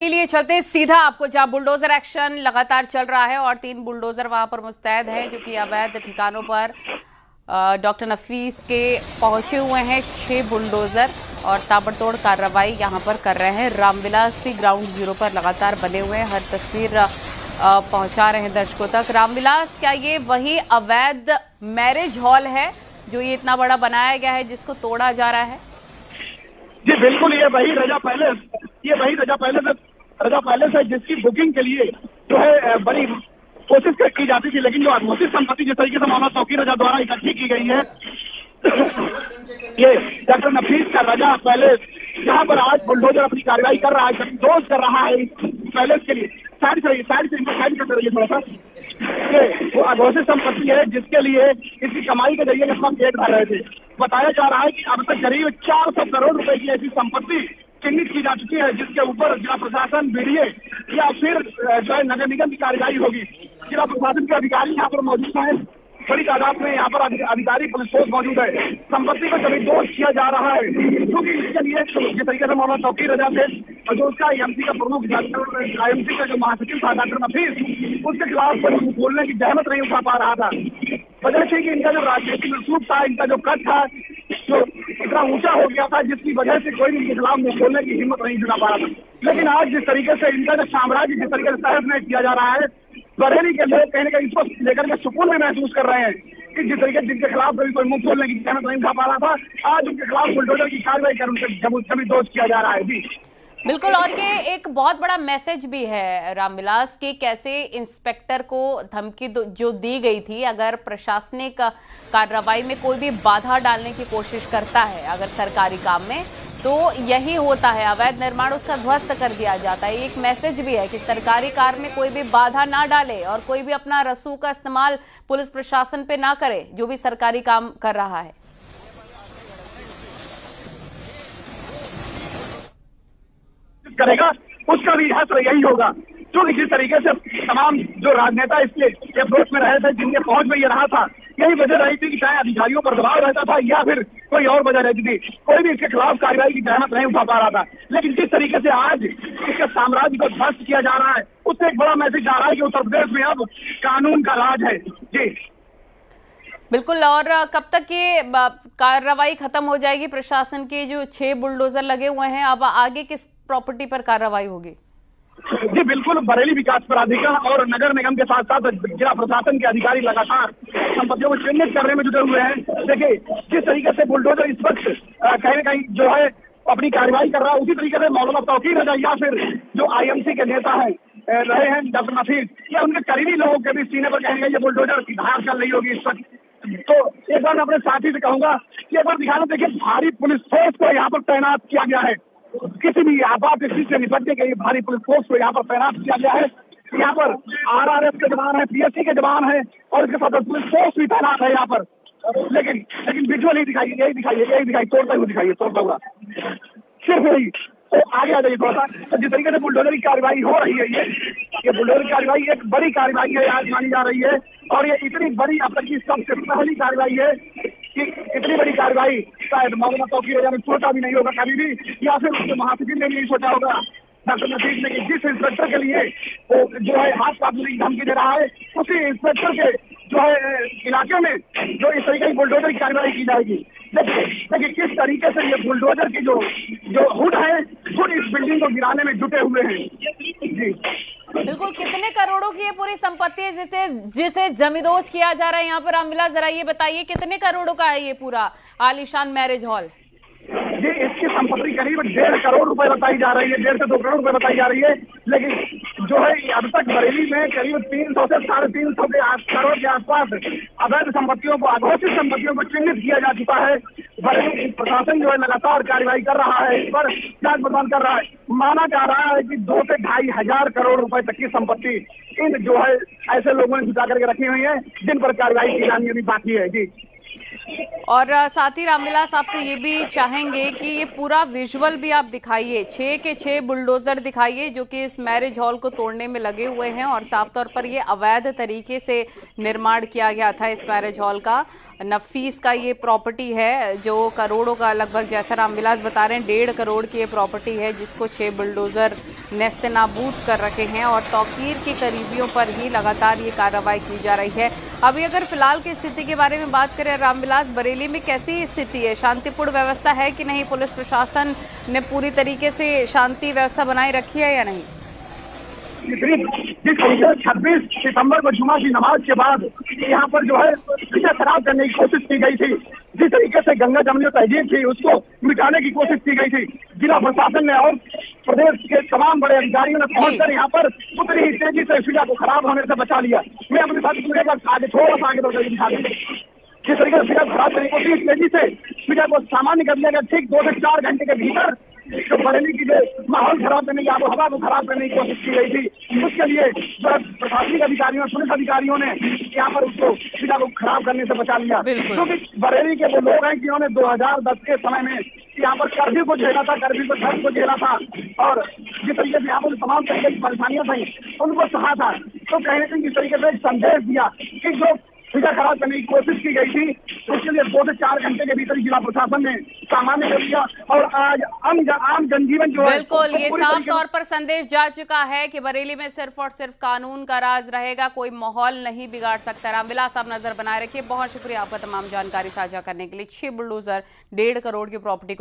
के लिए चलते सीधा आपको, जहां बुलडोजर एक्शन लगातार चल रहा है और 3 बुलडोजर वहां पर मुस्तैद हैं जो कि अवैध ठिकानों पर डॉक्टर नफीस के पहुंचे हुए हैं। 6 बुलडोजर और ताबड़तोड़ कार्रवाई यहां पर कर रहे हैं। रामविलास भी ग्राउंड जीरो पर लगातार बने हुए हैं, हर तस्वीर पहुंचा रहे हैं दर्शकों तक। रामविलास, क्या ये वही अवैध मैरिज हॉल है जो ये इतना बड़ा बनाया गया है जिसको तोड़ा जा रहा है? जी बिल्कुल, ये वही रजा पैलेस है जिसकी बुकिंग के लिए जो है बड़ी कोशिश की जाती थी, लेकिन जो अघोषित संपत्ति जिस तरीके से मोहम्मद तौकीर रजा द्वारा इकट्ठी की गई है, ये डॉक्टर नफीस का रजा पैलेस, यहाँ पर आज बुलडोजर अपनी कार्रवाई कर रहा है, दोष कर रहा है इस पैलेस के लिए। साइड करते रहिए थोड़ा सा। वो अघोषित संपत्ति है जिसके लिए इसकी कमाई के जरिए अपना पेट भर रहे थे। बताया जा रहा है कि अब तक करीब 400 करोड़ रुपए की ऐसी संपत्ति चिन्हित की जा चुकी है, जिसके ऊपर जिला प्रशासन, बीडीए या फिर जो है नगर निगम की कार्रवाई होगी। जिला प्रशासन के अधिकारी यहाँ पर मौजूद हैं, बड़ी तादाद में यहाँ पर अधिकारी पुलिस फोर्स मौजूद है। संपत्ति को जब दोष किया जा रहा है क्योंकि इसके लिए जिस तरीके से मोहम्मद तौकीर रजा थे और जो उसका आईएमसी का प्रमुख, आईएमसी का जो महासचिव था डॉक्टर नफीस, उसके खिलाफ बोलने की जहमत नहीं उठा पा रहा था। वजह थी कि इनका जो राजनीतिक रसूख था, इनका जो कद था, जो इतना ऊंचा हो गया था, जिसकी वजह से कोई भी इनके खिलाफ बोलने की हिम्मत नहीं जुटा पा रहा था। लेकिन आज जिस तरीके से इनका जो साम्राज्य जिस तरीके से तहस में किया जा रहा है, बरेली के लोग कहीं ना कहीं इसको लेकर के सुकून में महसूस कर रहे हैं कि जिस तरीके जिनके खिलाफ कभी कोई मुंह खोलने की जहमत नहीं उठा पा रहा था, आज उनके खिलाफ बुलडोजर की कार्रवाई कर उनसे दोष किया जा रहा है। जी बिल्कुल, और ये एक बहुत बड़ा मैसेज भी है रामविलास के, कैसे इंस्पेक्टर को धमकी जो दी गई थी, अगर प्रशासनिक कार्रवाई में कोई भी बाधा डालने की कोशिश करता है अगर सरकारी काम में, तो यही होता है, अवैध निर्माण उसका ध्वस्त कर दिया जाता है। एक मैसेज भी है कि सरकारी कार्य में कोई भी बाधा ना डाले और कोई भी अपना रसूख का इस्तेमाल पुलिस प्रशासन पे ना करे जो भी सरकारी काम कर रहा है। करेगा उसका भी हश्र यही होगा। क्योंकि जिस तरीके से तमाम जो राजनेता इसके अप्रोच में रहे थे, जिनके पहुंच में ये रहा था, यही वजह रही थी कि चाहे अधिकारियों पर दबाव रहता था या फिर कोई और वजह रहती थी, कोई भी इसके खिलाफ कार्रवाई की जहमत नहीं उठा पा रहा था। लेकिन जिस तरीके से आज इसके साम्राज्य को ध्वस्त किया जा रहा है, उससे एक बड़ा मैसेज आ रहा है कि उत्तर प्रदेश में अब कानून का राज है। जी बिल्कुल, और कब तक ये कार्रवाई खत्म हो जाएगी? प्रशासन के जो 6 बुलडोजर लगे हुए हैं, अब आगे किस प्रॉपर्टी पर कार्रवाई होगी? जी बिल्कुल, बरेली विकास प्राधिकरण और नगर निगम के साथ साथ जिला प्रशासन के अधिकारी लगातार संपत्तियों को चिन्हित करने में जुटे हुए हैं। देखिए जिस तरीके से बुलडोजर इस वक्त कहीं न कहीं जो है अपनी कार्रवाई कर रहा है, उसी तरीके से मौलाना तौकीर रजा या फिर जो आईएमसी के नेता हैं रहे हैं डॉक्टर नफीस, या उनके करीबी लोगों के भी सीने पर कहेंगे ये बुलडोजर की धार चल रही होगी इस वक्त। तो एक बार मैं अपने साथी से कहूंगा कि एक बार दिखाना, देखिए भारी पुलिस फोर्स को यहाँ पर तैनात किया गया है। किसी भी आपात स्थिति से निपटने के लिए भारी पुलिस फोर्स को यहाँ पर तैनात किया गया है। यहाँ पर आरआरएफ के जवान है, पीएससी के जवान है और इसके साथ पुलिस फोर्स भी तैनात है यहाँ पर। लेकिन विजुअल ही दिखाइए, यही दिखाइए, तोड़ता हुआ सिर्फ यही। तो आगे आ जाइए थोड़ा सा। तो जिस तरीके से बुलडोजर की कार्रवाई हो रही है, ये बुलडोजर की कार्रवाई एक बड़ी कार्रवाई है आज मानी जा रही है, और ये इतनी बड़ी अब तक की सबसे पहली कार्रवाई है कि इतनी बड़ी कार्रवाई शायद मौलाना तौकीर रजा ने सोचा भी नहीं होगा कभी भी, या फिर उसके महासचिव ने भी नहीं सोचा होगा डॉक्टर नफीस ने, कि जिस इंस्पेक्टर के लिए वो जो है हाथ काटने की धमकी दे रहा है, उसी इंस्पेक्टर के जो है इलाके में जो इस तरीके की बुलडोजर की कार्रवाई की जाएगी। देखिए किस तरीके से ये बुलडोजर की जो हुड है, खुद इस बिल्डिंग को गिराने में जुटे हुए हैं। जी बिल्कुल, कितने करोड़ों की ये पूरी संपत्ति है जिसे जमींदोज किया जा रहा है यहाँ पर? रामविलास, जरा ये बताइए कितने करोड़ों का है ये पूरा आलीशान मैरिज हॉल? जी इसकी संपत्ति करीब 1.5 करोड़ रुपए बताई जा रही है, 1.5 से 2 करोड़ रुपए बताई जा रही है। लेकिन जो है अब तक बरेली में करीब 300 से 350 करोड़ के आसपास अवैध संपत्तियों को, अघोषित संपत्तियों को चिन्हित किया जा चुका है। बरेली प्रशासन जो है लगातार कार्रवाई कर रहा है, इस पर जांच पड़ताल कर रहा है। माना जा रहा है कि 2 से 2.5 हजार करोड़ रुपए तक की संपत्ति इन जो है ऐसे लोगों ने जुटा करके रखी हुई है, जिन पर कार्रवाई की जानी अभी बाकी है। जी और साथ ही रामविलास आपसे ये भी चाहेंगे कि ये पूरा विजुअल भी आप दिखाइए, 6 के 6 बुलडोजर दिखाइए जो कि इस मैरिज हॉल को तोड़ने में लगे हुए हैं और साफ तौर पर ये अवैध तरीके से निर्माण किया गया था इस मैरिज हॉल का। नफीस का ये प्रॉपर्टी है जो करोड़ों का, लगभग जैसा रामविलास बता रहे हैं 1.5 करोड़ की ये प्रॉपर्टी है जिसको 6 बुलडोजर नेस्तनाबूद कर रखे हैं और तौकीर के करीबियों पर ही लगातार ये कार्रवाई की जा रही है। अभी अगर फिलहाल की स्थिति के बारे में बात करें रामविलास, बरेली में कैसी स्थिति है? शांतिपूर्ण व्यवस्था है कि नहीं? पुलिस प्रशासन ने पूरी तरीके से शांति व्यवस्था बनाए रखी है या नहीं? जिस तरीके से 26 सितंबर को जुमा की नमाज के बाद यहाँ पर जो है इसे खराब करने की कोशिश की गई थी, जिस तरीके से गंगा जमनी तहजीब थी उसको मिटाने की कोशिश की गई थी, जिला प्रशासन ने और प्रदेश के तमाम बड़े अधिकारियों ने पहुंचकर यहाँ पर उतनी ही तेजी से फिजा को खराब होने से बचा लिया। मैं अपने साथ पूरे का आगे थोड़ा सा आगे बढ़कर दिखा दूँ जिस तरीके से फिजा खराब करने की कोशिश तेजी से फिजा को सामान्य कर लिया गया। ठीक 2 से 4 घंटे के भीतर जो बरेली की जो माहौल खराब करने की, आबो हवा को खराब करने की कोशिश की गई थी, उसके लिए प्रशासनिक अधिकारियों और पुलिस अधिकारियों ने यहाँ पर उसको फिजा को खराब करने से बचा लिया। क्योंकि बरेली के वो लोग हैं जिन्होंने 2010 के समय में यहाँ पर कर्फ्यू को झेला था, कर्फ्यू को ठंड को झेला था और जिस तरीके से यहाँ पर तमाम तरीके की परेशानियां थी उनको सहा था। तो कहीं ना कहीं इस तरीके से एक संदेश दिया कि जो फिजा खराब करने की कोशिश की गई थी उसके लिए 2 से 4 घंटे के भीतर जिला प्रशासन ने सामान्य कर दिया और आज आम जनजीवन जो है बिल्कुल ये साफ तौर पर संदेश जा चुका है कि बरेली में सिर्फ और सिर्फ कानून का राज रहेगा, कोई माहौल नहीं बिगाड़ सकता। रामविलास आप नजर बनाए रखिए। बहुत शुक्रिया आपका तमाम जानकारी साझा करने के लिए। 6 बुलडोजर 1.5 करोड़ की प्रॉपर्टी को